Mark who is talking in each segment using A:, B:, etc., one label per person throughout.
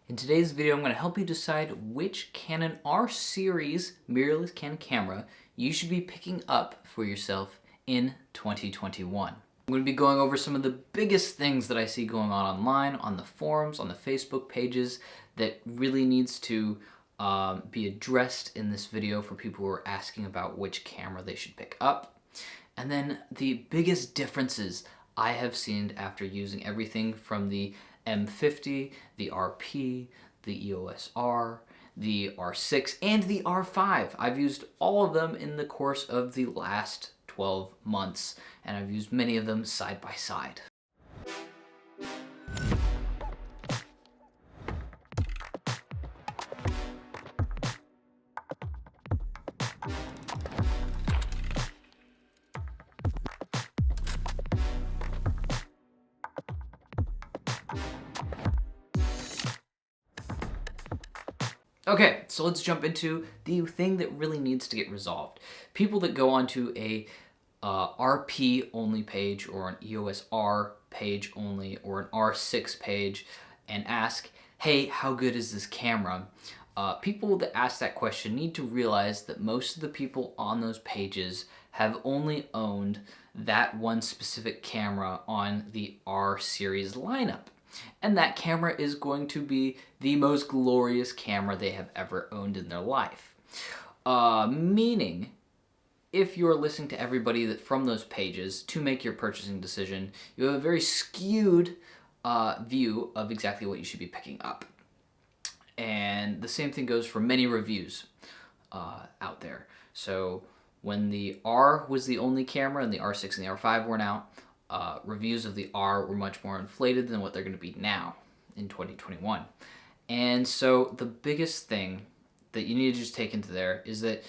A: In today's video, I'm going to help you decide which Canon R series mirrorless Canon camera you should be picking up for yourself in 2021. I'm going to be going over some of the biggest things that I see going on online, on the forums, on the Facebook pages that really needs to be addressed in this video for people who are asking about which camera they should pick up. And then the biggest differences I have seen after using everything from the M50, the RP, the EOS R, the R6, and the R5. I've used all of them in the course of the last 12 months, and I've used many of them side by side. Okay, so let's jump into the thing that really needs to get resolved. People that go onto a RP only page or an EOS R page only or an R6 page and ask, hey, how good is this camera? People that ask that question need to realize that most of the people on those pages have only owned that one specific camera on the R series lineup. And that camera is going to be the most glorious camera they have ever owned in their life. Meaning, if you're listening to everybody that from those pages to make your purchasing decision, you have a very skewed view of exactly what you should be picking up. And the same thing goes for many reviews out there. So when the R was the only camera and the R6 and the R5 weren't out, reviews of the R were much more inflated than what they're going to be now in 2021. And so the biggest thing that you need to just take into there is that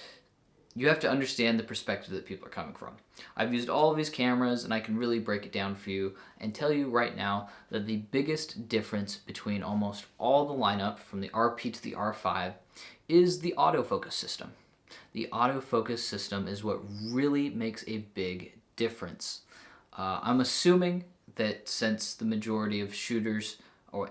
A: you have to understand the perspective that people are coming from. I've used all of these cameras and I can really break it down for you and tell you right now that the biggest difference between almost all the lineup from the RP to the R5 is the autofocus system. The autofocus system is what really makes a big difference. I'm assuming that since the majority of shooters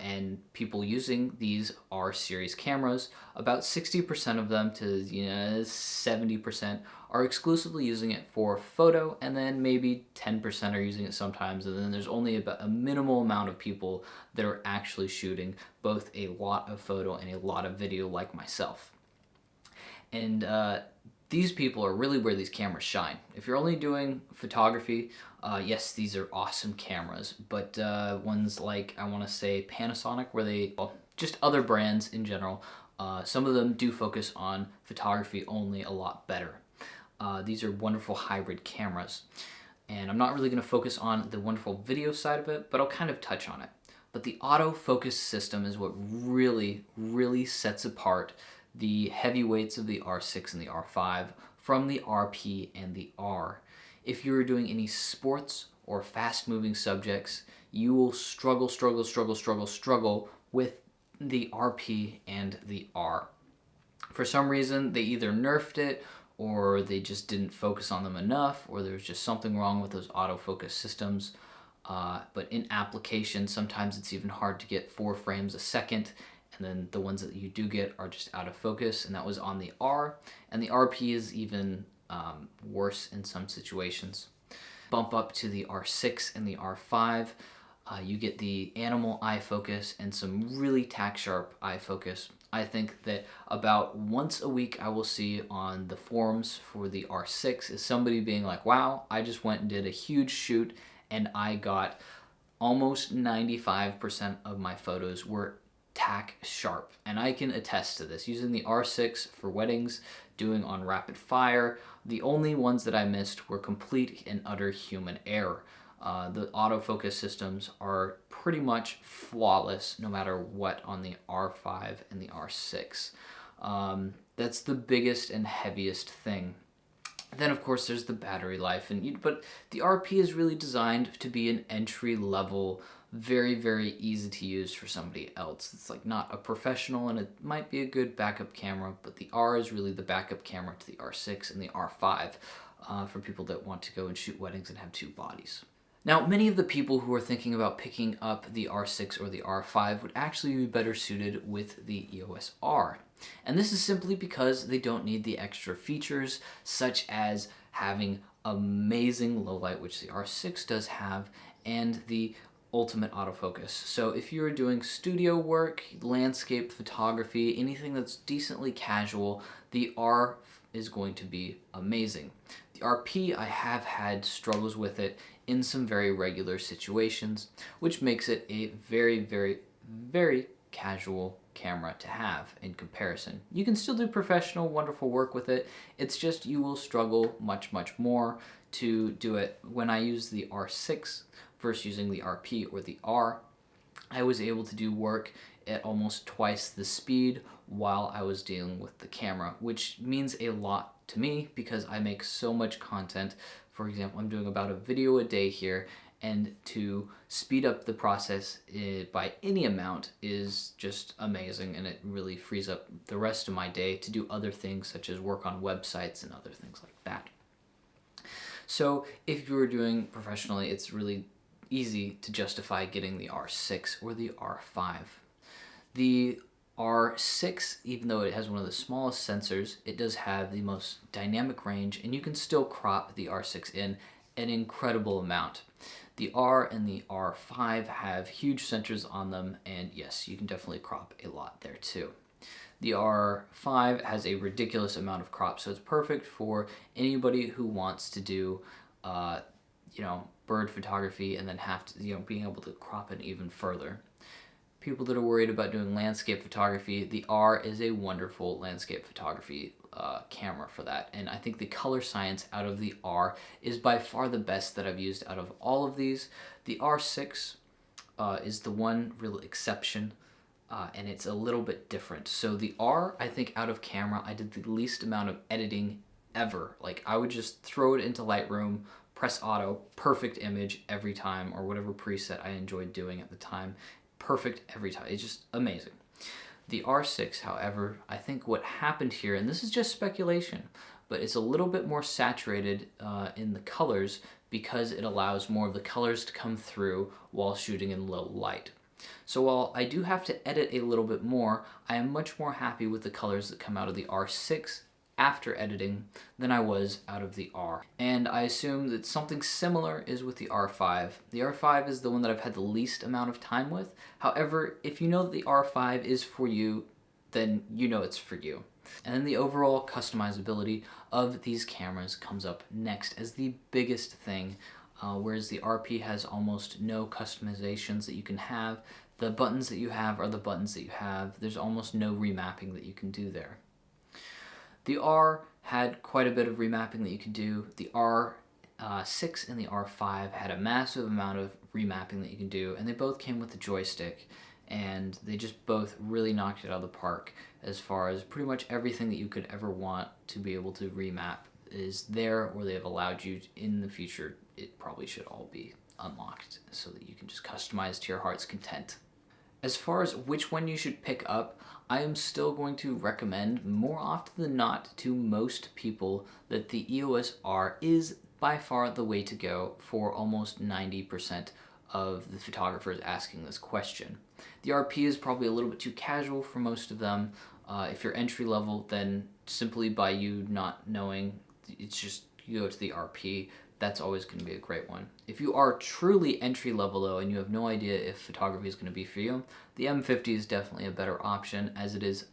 A: and people using these R series cameras, about 60% of them to 70% are exclusively using it for photo, and then maybe 10% are using it sometimes, and then there's only about a minimal amount of people that are actually shooting both a lot of photo and a lot of video like myself. And these people are really where these cameras shine. If you're only doing photography, yes, these are awesome cameras, but ones like, I want to say Panasonic, just other brands in general, some of them do focus on photography only a lot better. These are wonderful hybrid cameras. And I'm not really going to focus on the wonderful video side of it, but I'll kind of touch on it. But the autofocus system is what really, really sets apart the heavyweights of the R6 and the R5 from the RP and the R. If you're doing any sports or fast-moving subjects, you will struggle with the RP and the R. For some reason, they either nerfed it or they just didn't focus on them enough, or there's just something wrong with those autofocus systems. But in application, sometimes it's even hard to get 4 frames a second, and then the ones that you do get are just out of focus, and that was on the R, and the RP is even worse in some situations. Bump up to the R6 and the R5, you get the animal eye focus and some really tack sharp eye focus. I think that about once a week I will see on the forums for the R6 is somebody being like, wow, I just went and did a huge shoot and I got almost 95% of my photos were tack sharp, and I can attest to this. Using the R6 for weddings, doing on rapid fire, the only ones that I missed were complete and utter human error. The autofocus systems are pretty much flawless no matter what on the R5 and the R6. That's the biggest and heaviest thing. Then of course there's the battery life, but the RP is really designed to be an entry level, very, very easy to use for somebody else. It's like not a professional, and it might be a good backup camera, but the R is really the backup camera to the R6 and the R5 for people that want to go and shoot weddings and have 2 bodies. Now, many of the people who are thinking about picking up the R6 or the R5 would actually be better suited with the EOS R. And this is simply because they don't need the extra features such as having amazing low light, which the R6 does have, and the ultimate autofocus. So if you're doing studio work, landscape photography, anything that's decently casual, the R is going to be amazing. The RP, I have had struggles with it in some very regular situations, which makes it a very, very, very casual camera to have in comparison. You can still do professional, wonderful work with it. It's just you will struggle much, much more to do it. When I use the R6 versus using the RP or the R, I was able to do work at almost twice the speed while I was dealing with the camera, which means a lot to me because I make so much content. For example, I'm doing about a video a day here, and to speed up the process by any amount is just amazing, and it really frees up the rest of my day to do other things such as work on websites and other things like that. So if you were doing professionally, it's really easy to justify getting the R6 or the R5. The R6, even though it has one of the smallest sensors, it does have the most dynamic range, and you can still crop the R6 in an incredible amount. The R and the R5 have huge sensors on them, and yes, you can definitely crop a lot there too. The R5 has a ridiculous amount of crop, so it's perfect for anybody who wants to do, bird photography and then have to, being able to crop it even further. People that are worried about doing landscape photography, the R is a wonderful landscape photography camera for that. And I think the color science out of the R is by far the best that I've used out of all of these. The R6 is the one real exception, and it's a little bit different. So the R, I think out of camera, I did the least amount of editing ever. Like I would just throw it into Lightroom, press auto, perfect image every time, or whatever preset I enjoyed doing at the time. Perfect every time. It's just amazing. The R6, however, I think what happened here, and this is just speculation, but it's a little bit more saturated in the colors because it allows more of the colors to come through while shooting in low light. So while I do have to edit a little bit more, I am much more happy with the colors that come out of the R6 after editing than I was out of the R. And I assume that something similar is with the R5. The R5 is the one that I've had the least amount of time with. However, if you know that the R5 is for you, then you know it's for you. And then the overall customizability of these cameras comes up next as the biggest thing, whereas the RP has almost no customizations that you can have. The buttons that you have are the buttons that you have. There's almost no remapping that you can do there. The R had quite a bit of remapping that you could do. The R6 and the R5 had a massive amount of remapping that you can do, and they both came with the joystick, and they just both really knocked it out of the park as far as pretty much everything that you could ever want to be able to remap is there, or they have allowed you in the future. It probably should all be unlocked so that you can just customize to your heart's content. As far as which one you should pick up, I am still going to recommend more often than not to most people that the EOS R is by far the way to go for almost 90% of the photographers asking this question. The RP is probably a little bit too casual for most of them. If you're entry level, then simply by you not knowing, it's just you go to the RP. That's always going to be a great one. If you are truly entry level though and you have no idea if photography is going to be for you, the M50 is definitely a better option as it is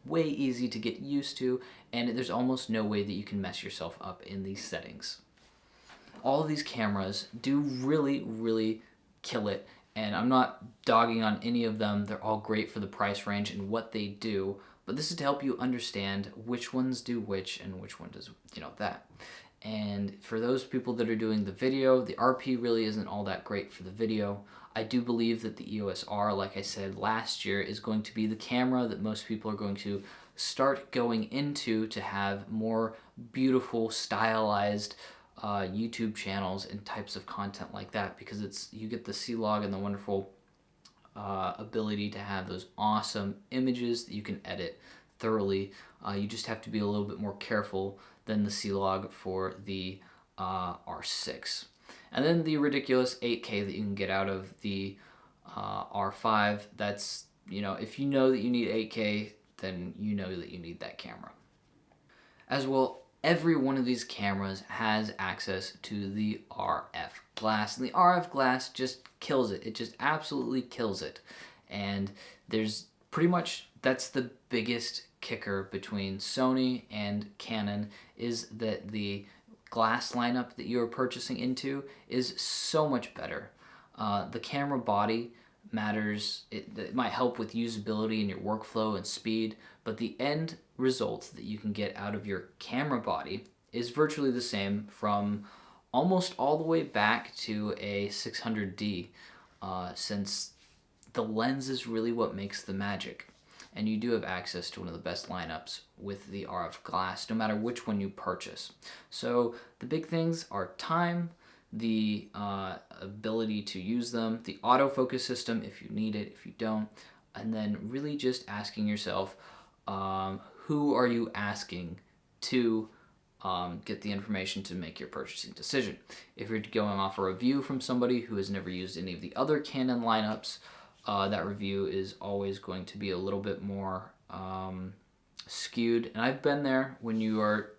A: way easy to get used to, and there's almost no way that you can mess yourself up in these settings. All of these cameras do really, really kill it, and I'm not dogging on any of them. They're all great for the price range and what they do, but this is to help you understand which ones do which and which one does, that. And for those people that are doing the video, the RP really isn't all that great for the video. I do believe that the EOS R, like I said last year, is going to be the camera that most people are going to start going into to have more beautiful, stylized YouTube channels and types of content like that, because you get the C-Log and the wonderful ability to have those awesome images that you can edit thoroughly. You just have to be a little bit more careful than the C-Log for the R6. And then the ridiculous 8K that you can get out of the R5, that's, you know, if you know that you need 8K, then you know that you need that camera. As well, every one of these cameras has access to the RF glass, and the RF glass just kills it. It just absolutely kills it. And there's pretty much, that's the biggest kicker between Sony and Canon, is that the glass lineup that you're purchasing into is so much better. The camera body matters. It might help with usability in your workflow and speed, but the end result that you can get out of your camera body is virtually the same from almost all the way back to a 600D, since the lens is really what makes the magic. And you do have access to one of the best lineups with the RF glass, no matter which one you purchase. So the big things are time, the ability to use them, the autofocus system if you need it, if you don't, and then really just asking yourself, who are you asking to get the information to make your purchasing decision. If you're going off a review from somebody who has never used any of the other Canon lineups, that review is always going to be a little bit more skewed. And I've been there. When you are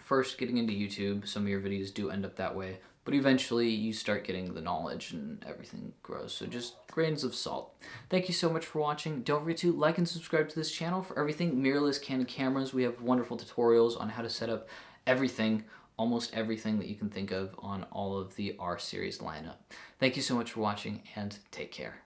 A: first getting into YouTube, some of your videos do end up that way, but eventually you start getting the knowledge and everything grows. So just grains of salt. Thank you so much for watching. Don't forget to like and subscribe to this channel for everything mirrorless Canon cameras. We have wonderful tutorials on how to set up everything, almost everything that you can think of on all of the R series lineup. Thank you so much for watching, and take care.